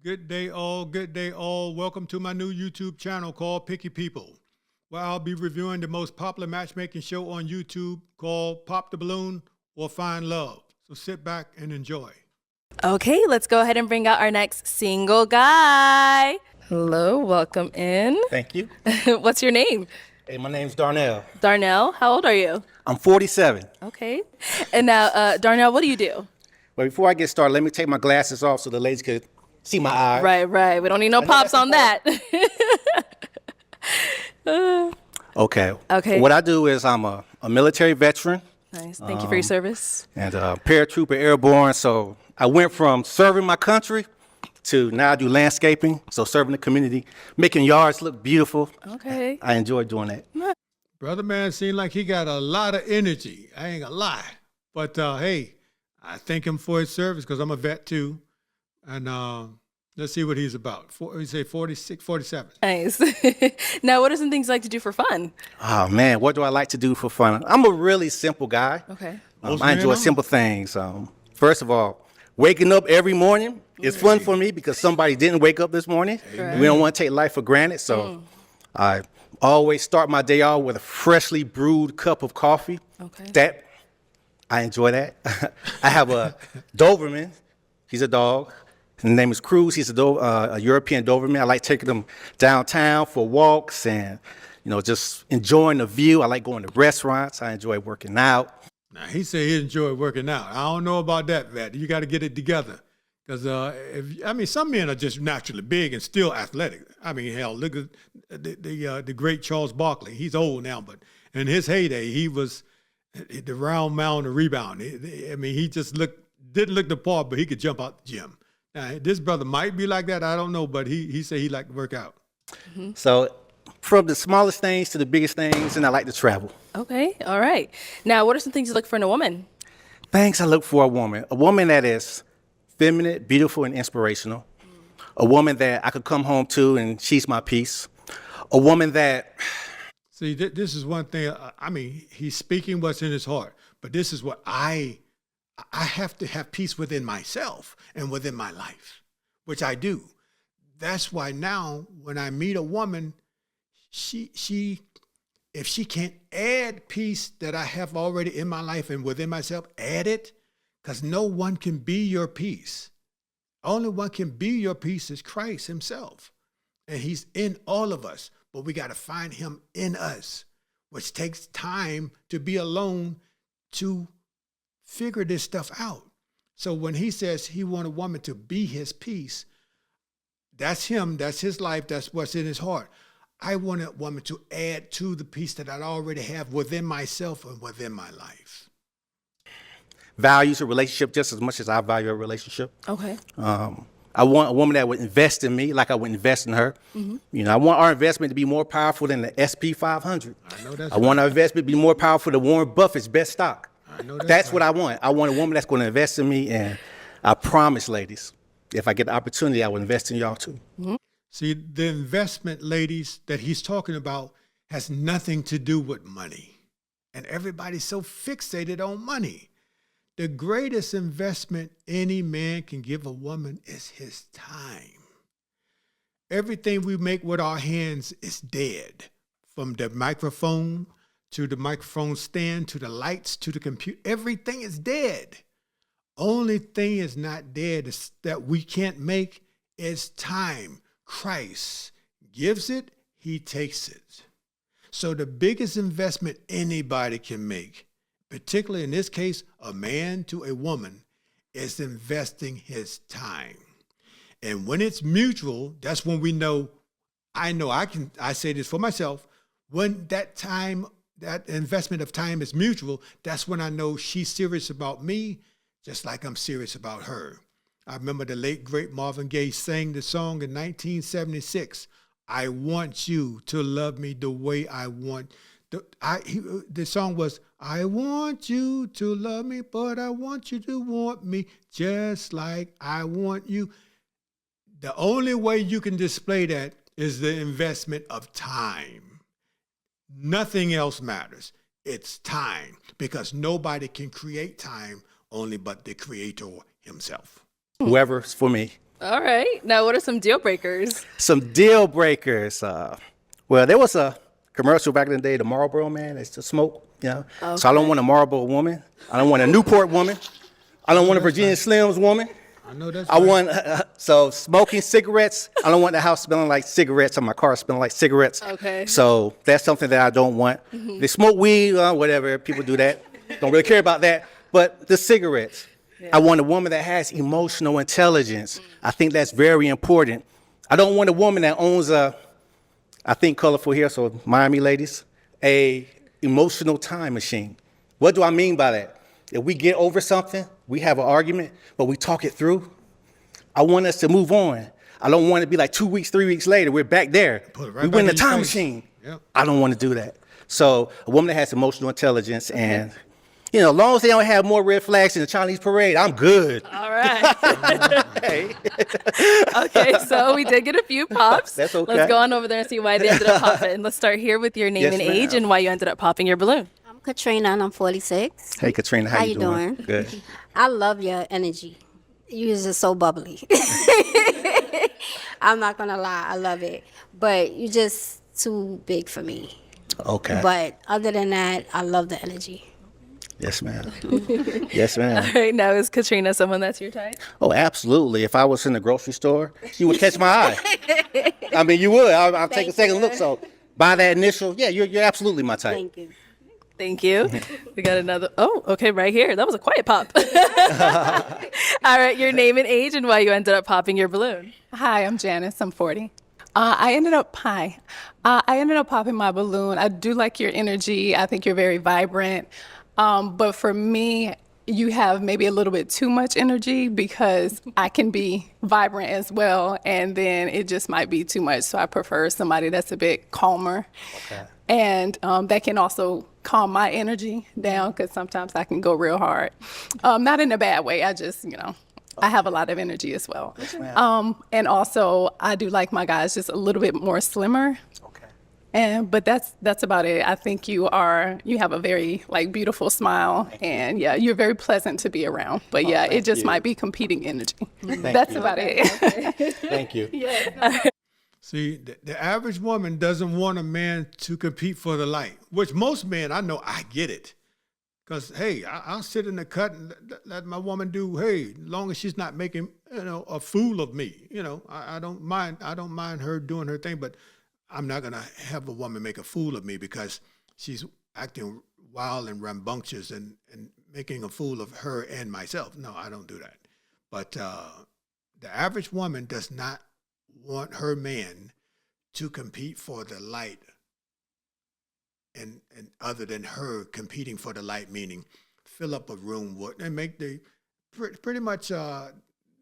Good day, all. Good day, all. Welcome to my new YouTube channel called Picky People, where I'll be reviewing the most popular matchmaking show on YouTube called Pop the Balloon or Find Love. So sit back and enjoy. Okay, let's go ahead and bring out our next single guy. Hello, welcome in. Thank you. What's your name? Hey, my name's Darnell. Darnell, how old are you? I'm 47. Okay. And now, Darnell, what do you do? But before I get started, let me take my glasses off so the ladies could see my eyes. Right. We don't need no pops on that. Okay. Okay. What I do is I'm a military veteran Nice. Thank you for your service. and a paratrooper airborne. So I went from serving my country to now I do landscaping. So serving the community, making yards look beautiful. Okay. I enjoy doing that. Brother man seemed like he got a lot of energy. I ain't gonna lie. But hey, I thank him for his service because I'm a vet too. And let's see what he's about. You say 46, 47. Nice. Now, what are some things you like to do for fun? Oh man, what do I like to do for fun? I'm a really simple guy. Okay. I enjoy simple things. First of all, waking up every morning is fun for me because somebody didn't wake up this morning. Amen. We don't want to take life for granted. So I always start my day off with a freshly brewed cup of coffee. Okay. I enjoy that. I have a Doberman. He's a dog. His name is Cruz. He's a European Doberman. I like taking him downtown for walks and, just enjoying the view. I like going to restaurants. I enjoy working out. Now, he said he enjoyed working out. I don't know about that, vet. You got to get it together. Because, some men are just naturally big and still athletic. I mean, hell, look at the great Charles Barkley. He's old now, but in his heyday, he was the round mound and rebound. He just didn't look the part, but he could jump out the gym. Now, this brother might be like that. I don't know, but he said he liked to work out. Mm-hmm. So from the smallest things to the biggest things, and I like to travel. Okay. All right. Now, what are some things you look for in a woman? Things I look for a woman that is feminine, beautiful, and inspirational. A woman that I could come home to and she's my peace. A woman that... See, this is one thing. He's speaking what's in his heart, but this is what I have to have peace within myself and within my life, which I do. That's why now when I meet a woman, if she can't add peace that I have already in my life and within myself, add it, because no one can be your peace. Only one can be your peace is Christ himself. And he's in all of us, but we got to find him in us, which takes time to be alone to figure this stuff out. So when he says he wants a woman to be his peace, that's him, that's his life, that's what's in his heart. I want a woman to add to the peace that I already have within myself and within my life. Values a relationship just as much as I value a relationship. Okay. I want a woman that would invest in me like I would invest in her. Mm-hmm. I want our investment to be more powerful than the SP 500. I want our investment to be more powerful than Warren Buffett's best stock. That's what I want. I want a woman that's going to invest in me, and I promise, ladies, if I get the opportunity, I will invest in y'all too. Mm-hmm. See, the investment, ladies, that he's talking about has nothing to do with money. And everybody's so fixated on money. The greatest investment any man can give a woman is his time. Everything we make with our hands is dead, from the microphone to the microphone stand, to the lights, to the computer. Everything is dead. Only thing is not dead is that we can't make is time. Christ gives it, he takes it. So the biggest investment anybody can make, particularly in this case, a man to a woman, is investing his time. And when it's mutual, that's when we know I say this for myself, when that investment of time is mutual, that's when I know she's serious about me, just like I'm serious about her. I remember the late, great Marvin Gaye sang the song in 1976, I want you to love me the way I want. The song was, I want you to love me, but I want you to want me just like I want you. The only way you can display that is the investment of time. Nothing else matters. It's time, because nobody can create time only but the Creator himself. Whoever's for me. All right. Now, what are some deal breakers? Some deal breakers. Well, there was a commercial back in the day, the Marlboro man, they still smoke, Okay. So I don't want a Marlboro woman. I don't want a Newport woman. I don't want a Virginia Slims woman. I know that's I want, so smoking cigarettes. I don't want the house smelling like cigarettes or my car smelling like cigarettes. Okay. So that's something that I don't want. They smoke weed, whatever, people do that. Don't really care about that. But the cigarettes. I want a woman that has emotional intelligence. I think that's very important. I don't want a woman that owns I think colorful here, so Miami ladies, a emotional time machine. What do I mean by that? If we get over something, we have an argument, but we talk it through, I want us to move on. I don't want it to be like 2 weeks, 3 weeks later, we're back there. Right, we win the time machine. Yep. I don't want to do that. So a woman that has emotional intelligence and as long as they don't have more red flags in the Chinese parade, I'm good. All right. Hey. Okay, so we did get a few pops. That's okay. Let's go on over there and see why they ended up popping. Let's start here with your name Yes, and ma'am. age and why you ended up popping your balloon. I'm Katrina and I'm 46. Hey, Katrina, how you doing? Good. I love your energy. You're just so bubbly. I'm not gonna lie, I love it. But you're just too big for me. Okay. But other than that, I love the energy. Yes, ma'am. Yes, ma'am. All right, now is Katrina someone that's your type? Oh, absolutely. If I was in the grocery store, you would catch my eye. I mean, you would. I'll take a Thank second you. look. So by that initial, yeah, you're absolutely my type. Thank you. Thank you. We got another. Oh, okay, right here. That was a quiet pop. All right, your name and age and why you ended up popping your balloon. Hi, I'm Janice. I'm 40. I ended up popping my balloon. I do like your energy. I think you're very vibrant. But for me, you have maybe a little bit too much energy because I can be vibrant as well, and then it just might be too much. So I prefer somebody that's a bit calmer. Okay. And that can also calm my energy down because sometimes I can go real hard. Not in a bad way. I just, I have a lot of energy as well. And also, I do like my guys just a little bit more slimmer. Okay. But that's about it. I think you have a very beautiful smile, and yeah, you're very pleasant to be around. But yeah, it just might be competing energy. That's about it. Thank you. See, the average woman doesn't want a man to compete for the light, which most men, I know, I get it. Because, hey, I'll sit in the cut and let my woman do, hey, as long as she's not making, a fool of me. I don't mind her doing her thing, but I'm not going to have a woman make a fool of me because she's acting wild and rambunctious and making a fool of her and myself. No, I don't do that. But the average woman does not want her man to compete for the light and other than her competing for the light, meaning fill up a room and make pretty much the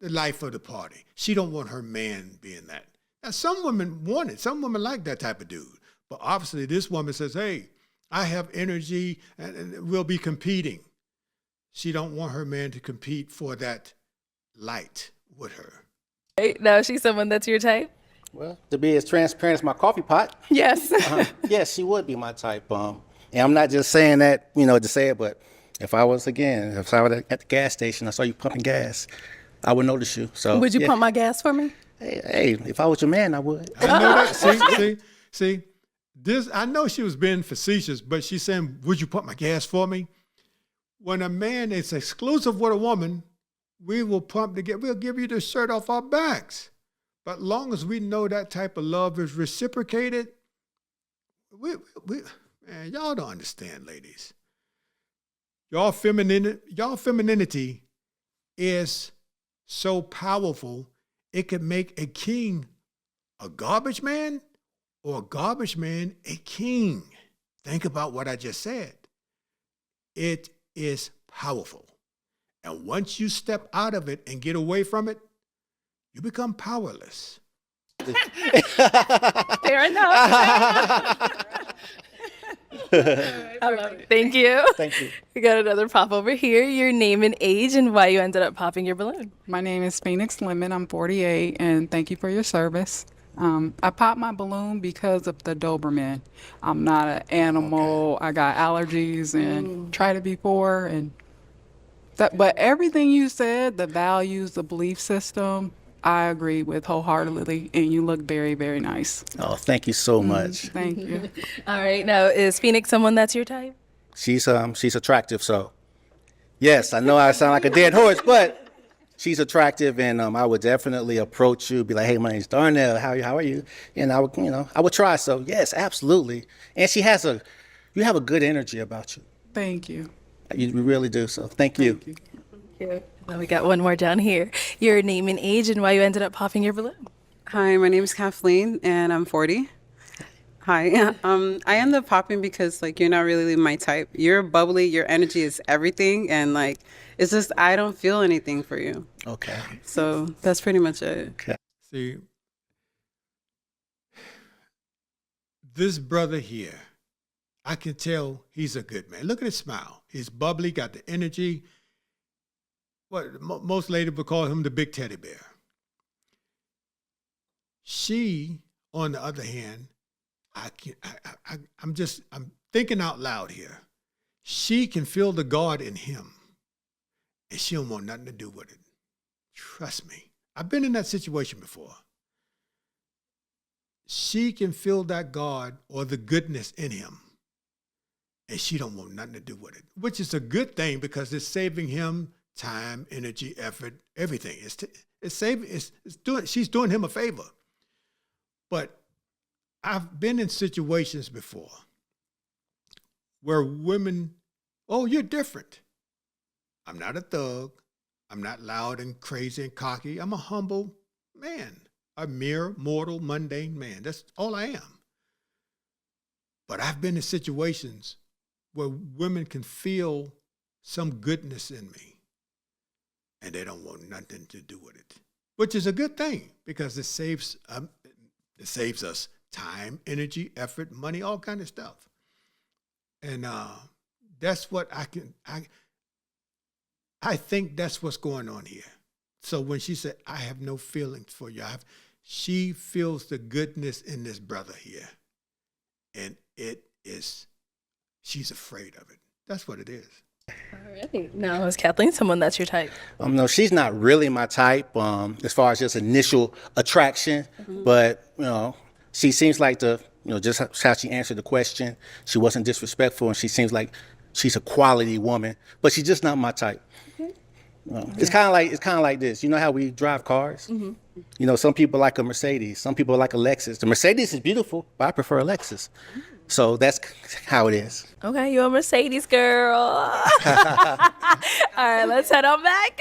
life of the party. She don't want her man being that. Now, some women want it. Some women like that type of dude. But obviously, this woman says, hey, I have energy and we'll be competing. She don't want her man to compete for that light with her. Right, now, is she someone that's your type? Well, to be as transparent as my coffee pot, Yes. yes, she would be my type. And I'm not just saying that, to say it, but if I was at the gas station, I saw you pumping gas, I would notice you. So Would you pump my gas for me? Hey, if I was your man, I would. I know that. See, this, I know she was being facetious, but she's saying, would you pump my gas for me? When a man is exclusive with a woman, we will we'll give you the shirt off our backs. But long as we know that type of love is reciprocated, man, y'all don't understand, ladies. Y'all femininity is so powerful, it could make a king a garbage man or a garbage man a king. Think about what I just said. It is powerful. And once you step out of it and get away from it, you become powerless. Fair enough. I love it. Thank you. Thank you. We got another pop over here. Your name and age and why you ended up popping your balloon. My name is Phoenix Lemon. I'm 48, and thank you for your service. I popped my balloon because of the Doberman. I'm not an animal. Okay. I got allergies and try to be poor and that. But everything you said, the values, the belief system, I agree with wholeheartedly, and you look very, very nice. Oh, thank you so much. Thank you. All right. Now, is Phoenix someone that's your type? She's attractive, so yes, I know I sound like a dead horse, but she's attractive, and I would definitely approach you, be like, "Hey, my name's Darnell. How are you?" And I would try. So yes, absolutely. And you have a good energy about you. Thank you. You really do. So thank you. Thank you. Cute. Now we got one more down here. Your name and age and why you ended up popping your balloon. Hi, my name is Kathleen, and I'm 40. Hi. I ended up popping because you're not really my type. You're bubbly. Your energy is everything, and it's just I don't feel anything for you. Okay. So that's pretty much it. Okay. See, this brother here, I can tell he's a good man. Look at his smile. He's bubbly, got the energy. Most ladies would call him the big teddy bear. She, on the other hand, I'm thinking out loud here. She can feel the God in him, and she don't want nothing to do with it. Trust me. I've been in that situation before. She can feel that God or the goodness in him, and she don't want nothing to do with it, which is a good thing because it's saving him time, energy, effort, everything. She's doing him a favor. But I've been in situations before where women, oh, you're different. I'm not a thug. I'm not loud and crazy and cocky. I'm a humble man, a mere mortal, mundane man. That's all I am. But I've been in situations where women can feel some goodness in me, and they don't want nothing to do with it, which is a good thing because it saves us time, energy, effort, money, all kind of stuff. And that's what I think that's what's going on here. So when she said, I have no feelings for you, she feels the goodness in this brother here. And she's afraid of it. That's what it is. Alrighty. Now, is Kathleen someone that's your type? No, she's not really my type as far as just initial attraction, but she seems like just how she answered the question. She wasn't disrespectful, and she seems like she's a quality woman, but she's just not my type. It's kind of like this. You know how we drive cars? Some people like a Mercedes, some people like a Lexus. The Mercedes is beautiful, but I prefer a Lexus. So that's how it is. Okay, you're a Mercedes girl. All right, let's head on back.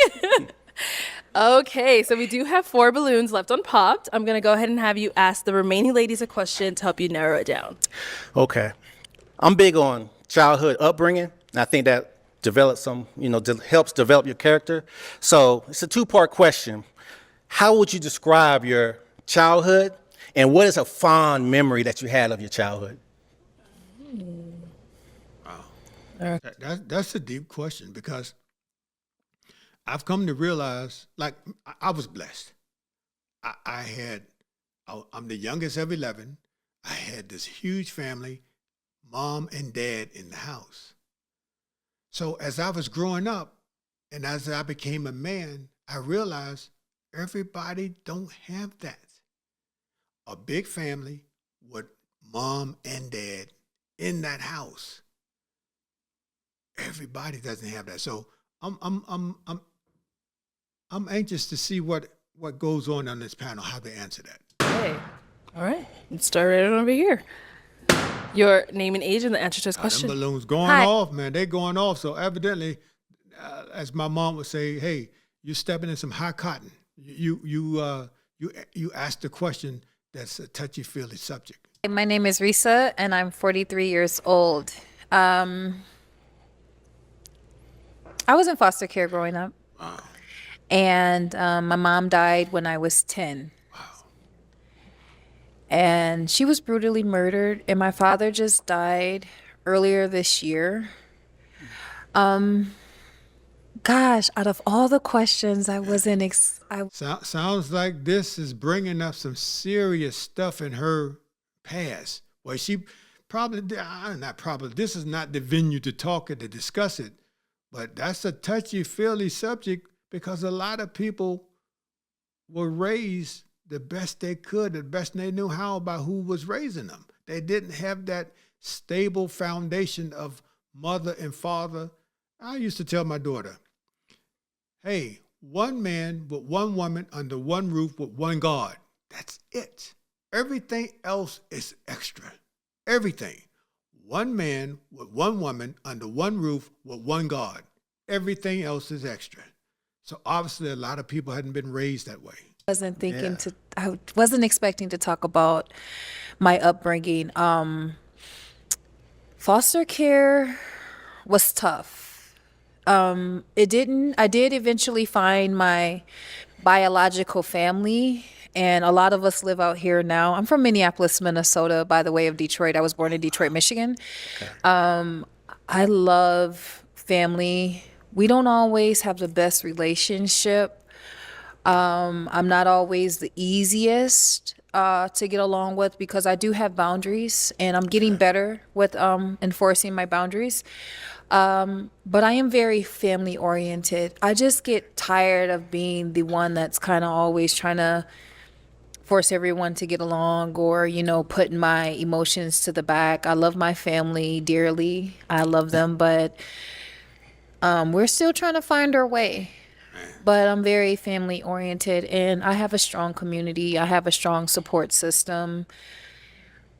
Okay, so we do have 4 balloons left unpopped. I'm going to go ahead and have you ask the remaining ladies a question to help you narrow it down. Okay. I'm big on childhood upbringing, and I think that develops helps develop your character. So it's a 2-part question. How would you describe your childhood, and what is a fond memory that you had of your childhood? Wow. That's a deep question because I've come to realize, I was blessed. I'm the youngest of 11. I had this huge family, mom and dad in the house. So as I was growing up and as I became a man, I realized everybody don't have that. A big family with mom and dad in that house. Everybody doesn't have that. So I'm anxious to see what goes on this panel, how they answer that. Okay. All right. Let's start right over here. Your name and age and the answer to this question. Them balloons going off, man. They're going off. So evidently, as my mom would say, hey, you're stepping in some hot cotton. You asked the question that's a touchy-feely subject. My name is Risa, and I'm 43 years old. I was in foster care growing up. Wow. And my mom died when I was 10. Wow. And she was brutally murdered, and my father just died earlier this year. Gosh, out of all the questions, I wasn't. Sounds like this is bringing up some serious stuff in her past. Well, she this is not the venue to talk it, to discuss it, but that's a touchy-feely subject because a lot of people were raised the best they could, the best they knew how by who was raising them. They didn't have that stable foundation of mother and father. I used to tell my daughter, hey, one man with one woman under one roof with one God. That's it. Everything else is extra. Everything. One man with one woman under one roof with one God. Everything else is extra. So obviously a lot of people hadn't been raised that way. I wasn't expecting to talk about my upbringing. Foster care was tough. I did eventually find my biological family, and a lot of us live out here now. I'm from Minneapolis, Minnesota, by the way of Detroit. I was born in Detroit, Michigan. I love family. We don't always have the best relationship. I'm not always the easiest to get along with because I do have boundaries, and I'm getting better with enforcing my boundaries. But I am very family oriented. I just get tired of being the one that's kind of always trying to force everyone to get along or, putting my emotions to the back. I love my family dearly. I love them, but we're still trying to find our way. But I'm very family oriented, and I have a strong community. I have a strong support system.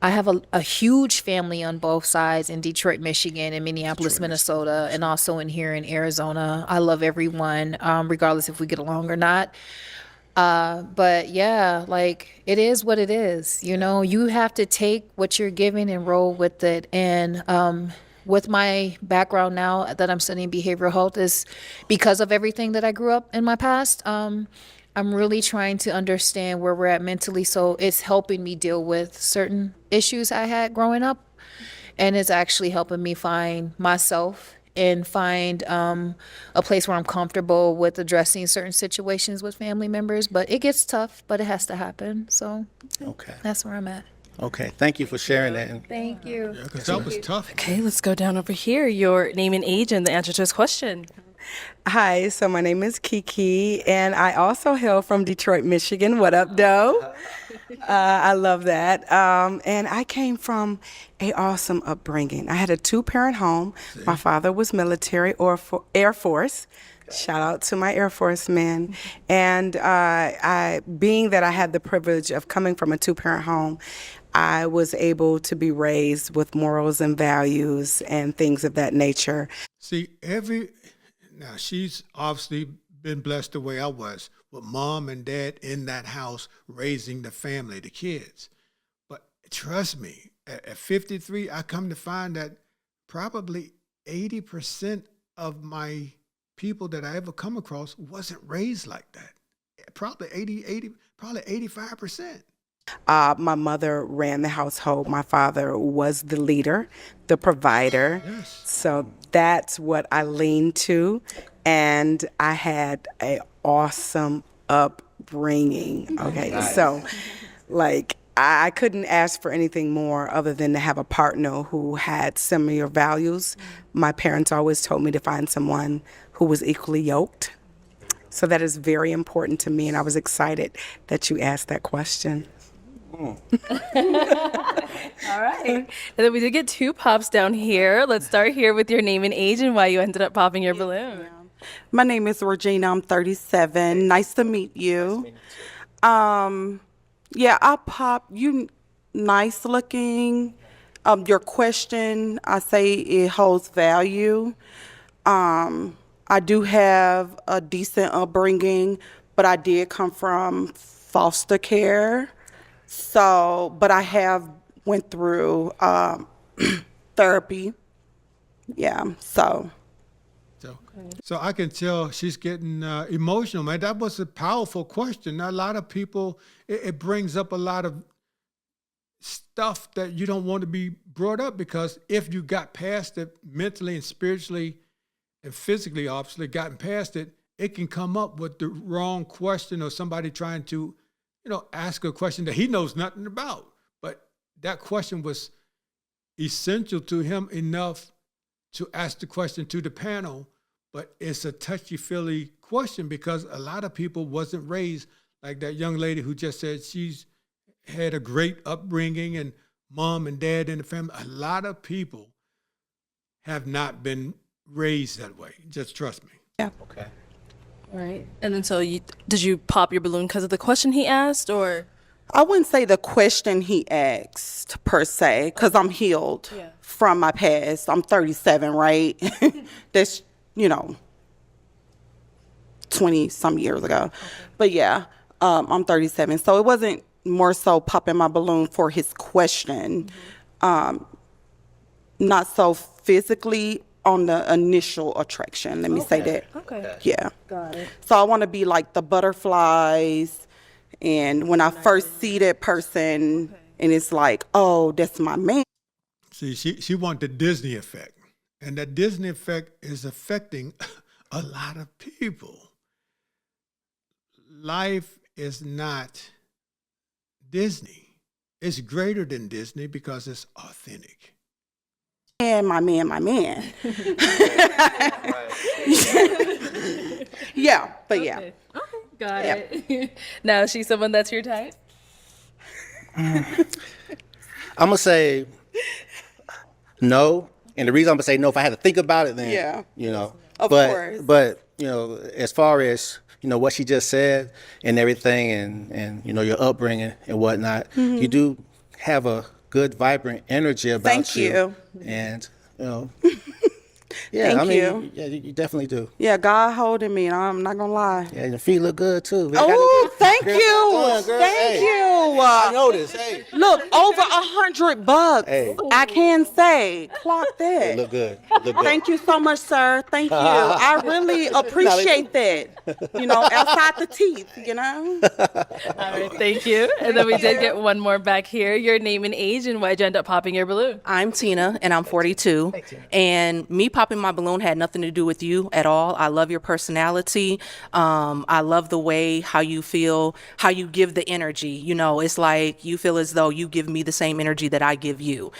I have a huge family on both sides in Detroit, Michigan, and Minneapolis, Minnesota, and also in here in Arizona. I love everyone, regardless if we get along or not. But yeah, like it is what it is. You have to take what you're given and roll with it. And with my background now that I'm studying behavioral health is because of everything that I grew up in my past. I'm really trying to understand where we're at mentally. So it's helping me deal with certain issues I had growing up. And it's actually helping me find myself and find a place where I'm comfortable with addressing certain situations with family members. But it gets tough, but it has to happen. So that's where I'm at. Okay, thank you for sharing that. Thank you. Yeah, because that was tough. Okay, let's go down over here. Your name and age and the answer to this question. Hi, so my name is Kiki, and I also hail from Detroit, Michigan. What up, doe? I love that. And I came from an awesome upbringing. I had a two-parent home. My father was military or Air Force. Shout out to my Air Force men. And being that I had the privilege of coming from a two-parent home, I was able to be raised with morals and values and things of that nature. See, now she's obviously been blessed the way I was, with mom and dad in that house raising the family, the kids. But trust me, at 53, I come to find that probably 80% of my people that I ever come across wasn't raised like that. Probably 85%. My mother ran the household. My father was the leader, the provider. Yes. So that's what I leaned to. And I had an awesome upbringing. Okay. Nice. So like I couldn't ask for anything more other than to have a partner who had similar values. My parents always told me to find someone who was equally yoked. So that is very important to me. And I was excited that you asked that question. All right. And then we did get two pops down here. Let's start here with your name and age and why you ended up popping your balloon. My name is Regina. I'm 37. Nice to meet you. Yeah, I'll pop you. Nice looking. Your question, I say it holds value. I do have a decent upbringing, but I did come from foster care. So, but I have went through therapy. Yeah, so. So I can tell she's getting emotional, man. That was a powerful question. A lot of people, it brings up a lot of stuff that you don't want to be brought up, because if you got past it mentally and spiritually and physically, obviously gotten past it, it can come up with the wrong question or somebody trying to, ask a question that he knows nothing about. But that question was essential to him enough to ask the question to the panel. But it's a touchy-feely question because a lot of people wasn't raised like that young lady who just said she's had a great upbringing and mom and dad in the family. A lot of people have not been raised that way. Just trust me. Yeah. Okay. All right. And then so did you pop your balloon because of the question he asked, or? I wouldn't say the question he asked per se, because I'm healed from my past. I'm 37, right? That's, 20 some years ago. Okay. But yeah, I'm 37. So it wasn't more so popping my balloon for his question. Not so physically on the initial attraction. Let me say that. Okay. Yeah. Got it. So I want to be like the butterflies. And when I first see that person and it's like, oh, that's my man. See, she want the Disney effect. And that Disney effect is affecting a lot of people. Life is not Disney. It's greater than Disney because it's authentic. And my man. Yeah, but yeah. Okay. Got it. Now, is she someone that's your type? I'm going to say no. And the reason I'm going to say no, if I had to think about it, then, Of course. But, as far as, what she just said and everything and your upbringing and whatnot, you do have a good, vibrant energy about Thank you. And, Thank you. Yeah, you definitely do. Yeah, God holding me, and I'm not going to lie. Yeah, your feet look good, too. Oh, thank Girl, you. girl, Thank hey. you. I noticed. Hey. Look, over $100. Hey. I can say, clock that. It look good. It look good. Thank you so much, sir. Thank you. I really appreciate that. Outside the teeth, All right, thank you. And then we did get one more back here. Your name and age, and why'd you end up popping your balloon? I'm Tina, and I'm 42. And me popping my balloon had nothing to do with you at all. I love your personality. I love the way how you feel, how you give the energy. It's like you feel as though you give me the same energy that I give you,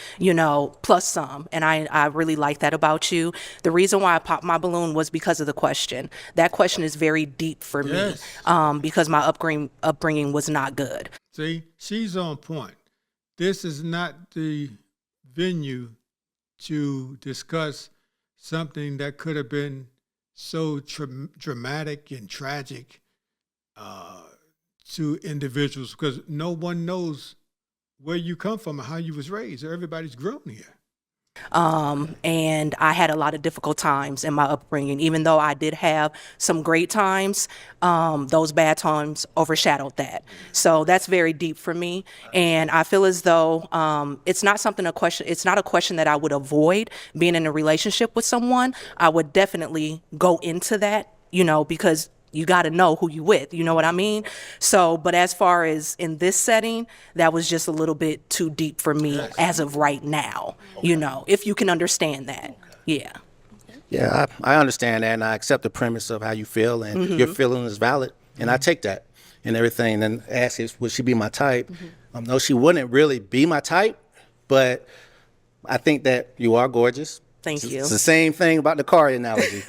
plus some. And I really like that about you. The reason why I popped my balloon was because of the question. That question is very deep for me because my upbringing was not good. See, she's on point. This is not the venue to discuss something that could have been so dramatic and tragic to individuals, because no one knows where you come from and how you was raised. Everybody's grown here. And I had a lot of difficult times in my upbringing. Even though I did have some great times, those bad times overshadowed that. So that's very deep for me. And I feel as though it's not a question that I would avoid being in a relationship with someone. I would definitely go into that, because you got to know who you with, you know what I mean? So, but as far as in this setting, that was just a little bit too deep for me as of right now, if you can understand that. Yeah. Yeah, I understand that, and I accept the premise of how you feel, and your feeling is valid, and I take that and everything. And ask if would she be my type? No, she wouldn't really be my type, but I think that you are gorgeous. Thank you. It's the same thing about the car analogy.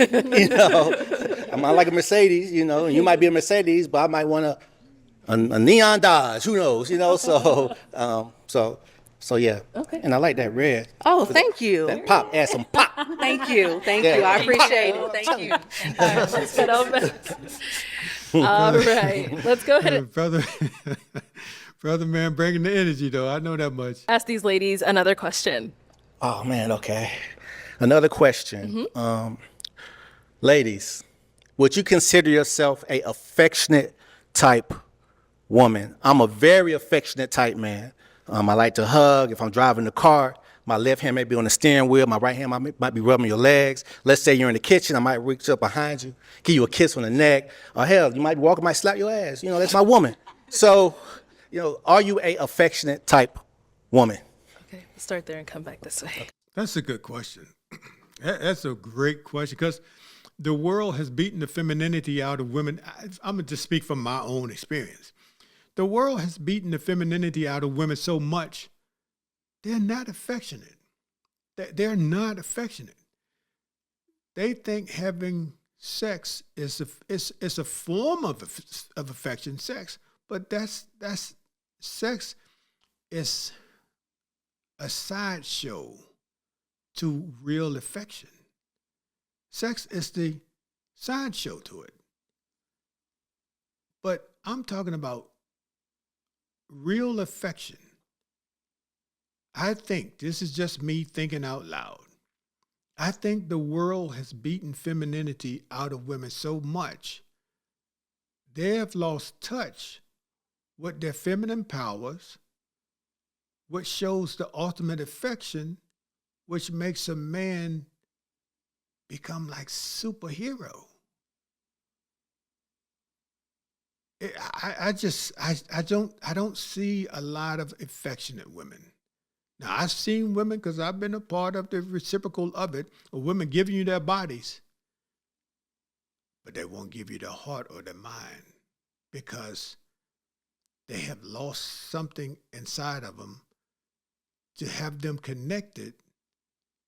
I might like a Mercedes, and you might be a Mercedes, but I might want a neon Dodge. Who knows? So yeah. Okay. And I like that red. Oh, thank you. That pop, add some pop. Thank you. I appreciate it. Thank you. Let's get on back. All right. Let's go ahead and Brother man, bringing the energy though. I know that much. ask these ladies another question. Oh man. Okay. Another question. Ladies, would you consider yourself a affectionate type woman? I'm a very affectionate type man. I like to hug. If I'm driving the car, my left hand may be on the steering wheel. My right hand might be rubbing your legs. Let's say you're in the kitchen. I might reach up behind you, give you a kiss on the neck. Or hell, you might be walking, might slap your ass. That's my woman. So, are you a affectionate type woman? Okay, we'll start there and come back this way. That's a good question. That's a great question, because the world has beaten the femininity out of women. I'm going to just speak from my own experience. The world has beaten the femininity out of women so much, they're not affectionate. They're not affectionate. They think having sex is it's a form of affection, sex, but that's sex is a sideshow to real affection. Sex is the sideshow to it. But I'm talking about real affection. I think, this is just me thinking out loud, I think the world has beaten femininity out of women so much, they have lost touch with their feminine powers, which shows the ultimate affection, which makes a man become like superhero. I don't see a lot of affectionate women. Now, I've seen women, because I've been a part of the reciprocal of it, of women giving you their bodies, but they won't give you their heart or their mind because they have lost something inside of them to have them connected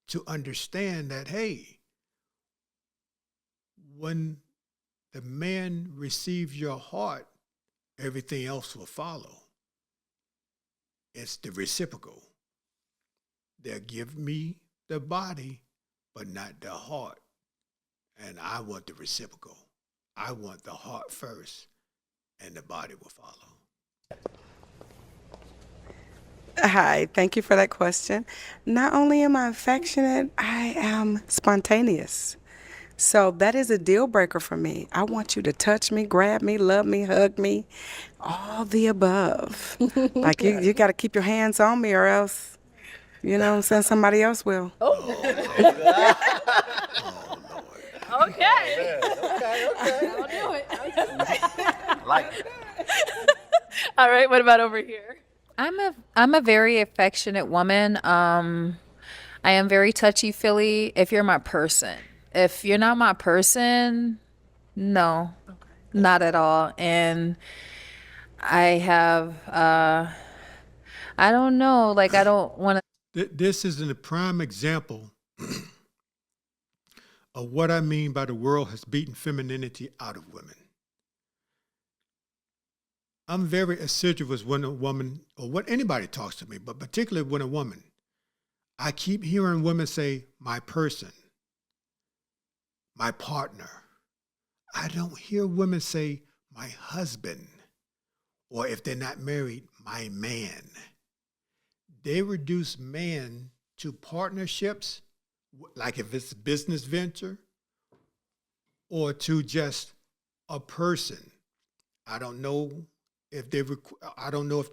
to understand that, hey, when the man receives your heart, everything else will follow. It's the reciprocal. They'll give me the body, but not the heart. And I want the reciprocal. I want the heart first, and the body will follow. Hi, thank you for that question. Not only am I affectionate, I am spontaneous. So that is a deal breaker for me. I want you to touch me, grab me, love me, hug me, all the above. Like you got to keep your hands on me or else, you know what I'm saying, somebody else will. Okay. I'll do it. Like it. All right. What about over here? I'm a very affectionate woman. I am very touchy-feely if you're my person. If you're not my person, no, not at all. And I have, I don't know, like I don't want to. This is a prime example of what I mean by the world has beaten femininity out of women. I'm very assiduous when a woman, or when anybody talks to me, but particularly when a woman, I keep hearing women say, my person, my partner. I don't hear women say, my husband, or if they're not married, my man. They reduce man to partnerships, like if it's a business venture, or to just a person. I don't know if they,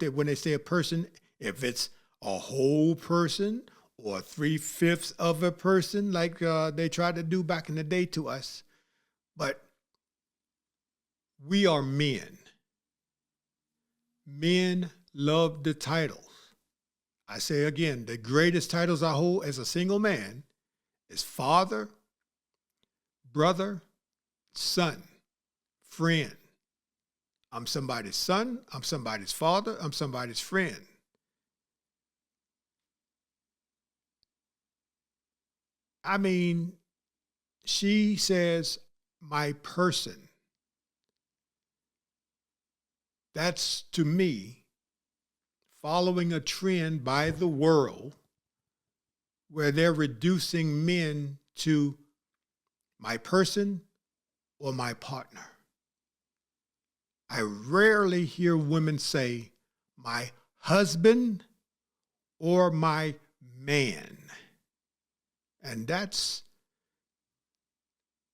when they say a person, if it's a whole person or 3/5 of a person, like they tried to do back in the day to us. But we are men. Men love the titles. I say again, the greatest titles I hold as a single man is father, brother, son, friend. I'm somebody's son, I'm somebody's father, I'm somebody's friend. I mean, she says, my person. That's, to me, following a trend by the world where they're reducing men to my person or my partner. I rarely hear women say, my husband or my man. And that's,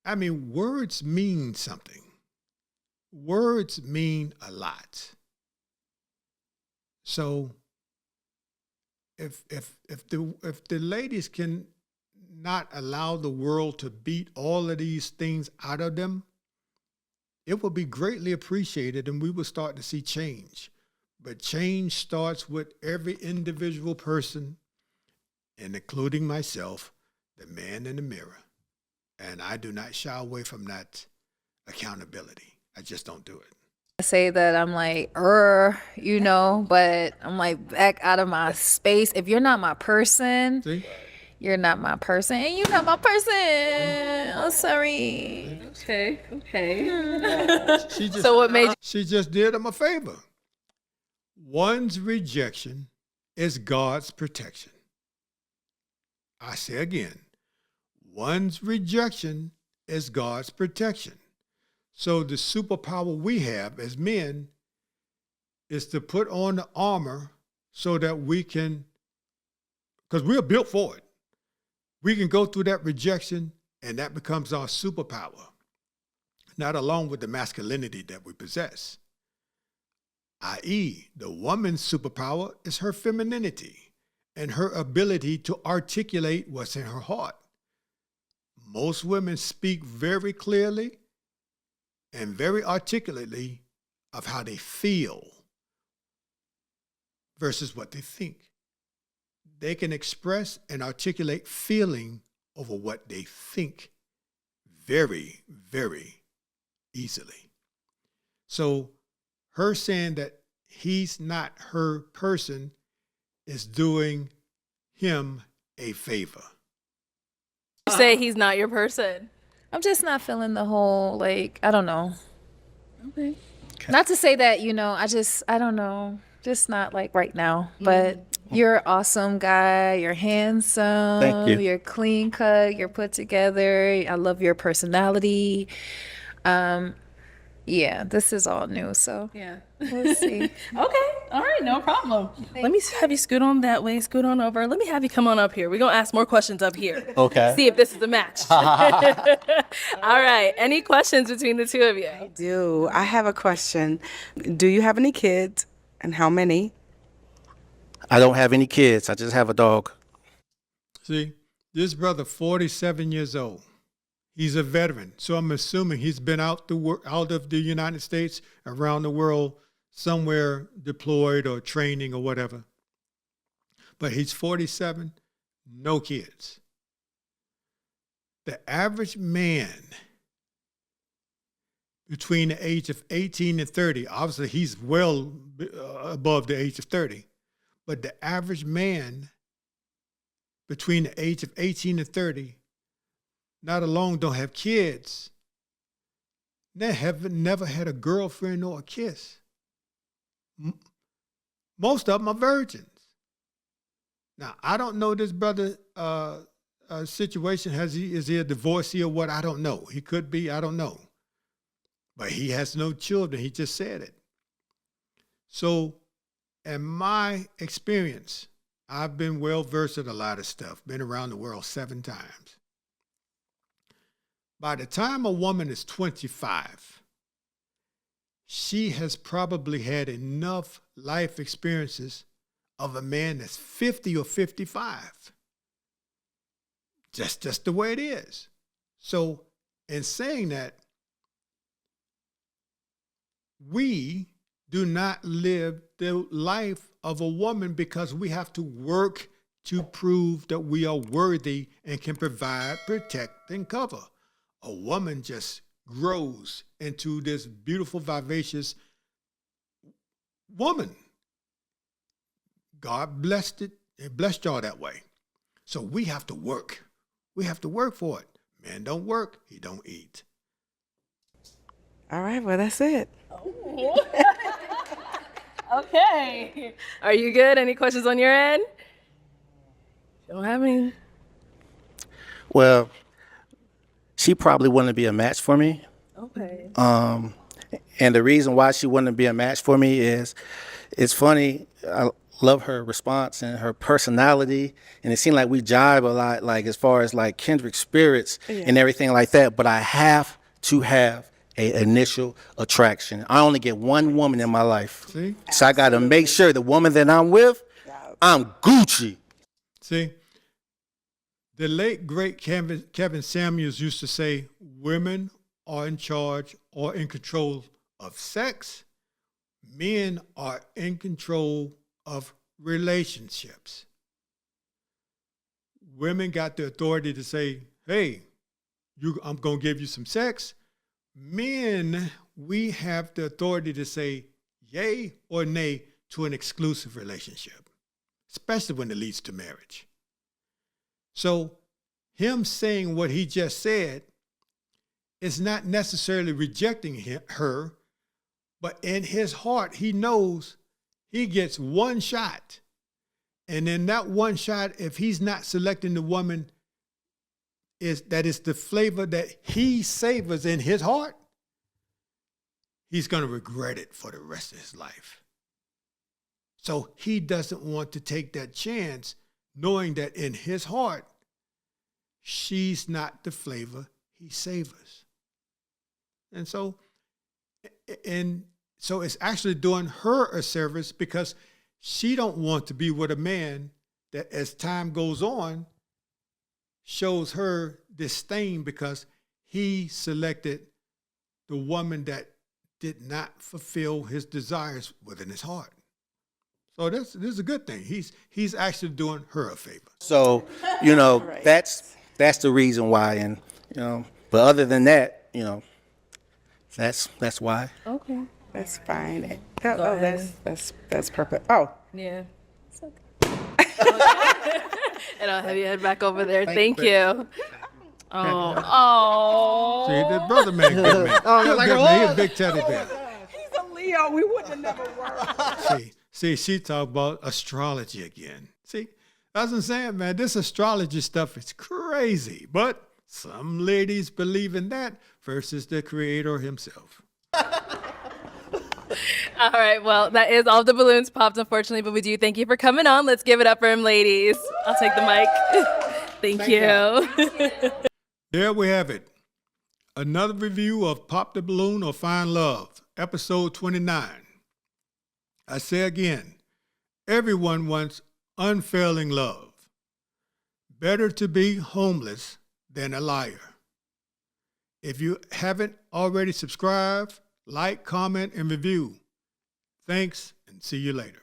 I mean, words mean something. Words mean a lot. So if the ladies can not allow the world to beat all of these things out of them, it will be greatly appreciated and we will start to see change. But change starts with every individual person, and including myself, the man in the mirror. And I do not shy away from that accountability. I just don't do it. I say that I'm like, but I'm like back out of my space. If you're not my person, See? You're not my person, and you're not my person. I'm sorry. Okay. She just, So what made you? she just did him a favor. One's rejection is God's protection. I say again, one's rejection is God's protection. So the superpower we have as men is to put on the armor so that we can, because we're built for it. We can go through that rejection and that becomes our superpower, not along with the masculinity that we possess. I.e., the woman's superpower is her femininity and her ability to articulate what's in her heart. Most women speak very clearly and very articulately of how they feel versus what they think. They can express and articulate feeling over what they think very, very easily. So her saying that he's not her person is doing him a favor. You say he's not your person. I'm just not feeling the whole, like, I don't know. Okay. Not to say that, I don't know. Just not like right now. But you're an awesome guy. You're handsome. Thank you. You're clean cut. You're put together. I love your personality. Yeah, this is all new. So Yeah. we'll see. Okay. All right. No problem. Let me have you scoot on that way. Scoot on over. Let me have you come on up here. We're going to ask more questions up here. Okay. See if this is a match. All right. Any questions between the two of you? Do I have a question? Do you have any kids, and how many? I don't have any kids. I just have a dog. See, this brother, 47 years old. He's a veteran, so I'm assuming he's been out of the United States, around the world, somewhere deployed or training or whatever. But he's 47, no kids. The average man between the age of 18 and 30, obviously he's well above the age of 30, but the average man between the age of 18 and 30 not alone don't have kids, they have never had a girlfriend or a kiss. Most of them are virgins. Now, I don't know this brother situation. Is he a divorcee or what? I don't know. He could be. I don't know. But he has no children. He just said it. So, in my experience, I've been well versed in a lot of stuff. Been around the world 7 times. By the time a woman is 25, she has probably had enough life experiences of a man that's 50 or 55. Just the way it is. So, in saying that, we do not live the life of a woman because we have to work to prove that we are worthy and can provide, protect, and cover. A woman just grows into this beautiful, vivacious woman. God blessed it and blessed y'all that way. So we have to work. We have to work for it. Man don't work, he don't eat. All right, well, that's it. Okay. Are you good? Any questions on your end? Don't have any. Well, she probably wouldn't be a match for me. Okay. And the reason why she wouldn't be a match for me is, it's funny. I love her response and her personality, and it seemed like we jive a lot, like as far as like kindred spirits and everything like that. But I have to have an initial attraction. I only get one woman in my life, See? so I got to make sure the woman that I'm with, I'm Gucci. See? The late, great Kevin Samuels used to say, women are in charge or in control of sex. Men are in control of relationships. Women got the authority to say, hey, I'm going to give you some sex. Men, we have the authority to say yay or nay to an exclusive relationship, especially when it leads to marriage. So him saying what he just said is not necessarily rejecting her, but in his heart, he knows he gets one shot. And in that one shot, if he's not selecting the woman that is the flavor that he savors in his heart, he's going to regret it for the rest of his life. So he doesn't want to take that chance, knowing that in his heart, she's not the flavor he savors. And so it's actually doing her a service, because she don't want to be with a man that, as time goes on, shows her disdain because he selected the woman that did not fulfill his desires within his heart. So this is a good thing. He's actually doing her a favor. So, Right. that's the reason why. And, but other than that, that's why. Okay. That's fine. That's perfect. Oh, Yeah. It's okay. And I'll have you head back over there. Thank you. Oh. See, the brother man, good man. Good man. He's a big teddy bear. he's a Leo. We wouldn't have never worked. See, she talked about astrology again. See, that's what I'm saying, man. This astrology stuff is crazy, but some ladies believe in that versus the creator himself. All right. Well, that is all the balloons popped, unfortunately, but we do thank you for coming on. Let's give it up for him, ladies. I'll take the mic. Thank you. There we have it. Another review of Pop the Balloon or Find Love, episode 29. I say again, everyone wants unfailing love. Better to be homeless than a liar. If you haven't already subscribed, like, comment, and review. Thanks, and see you later.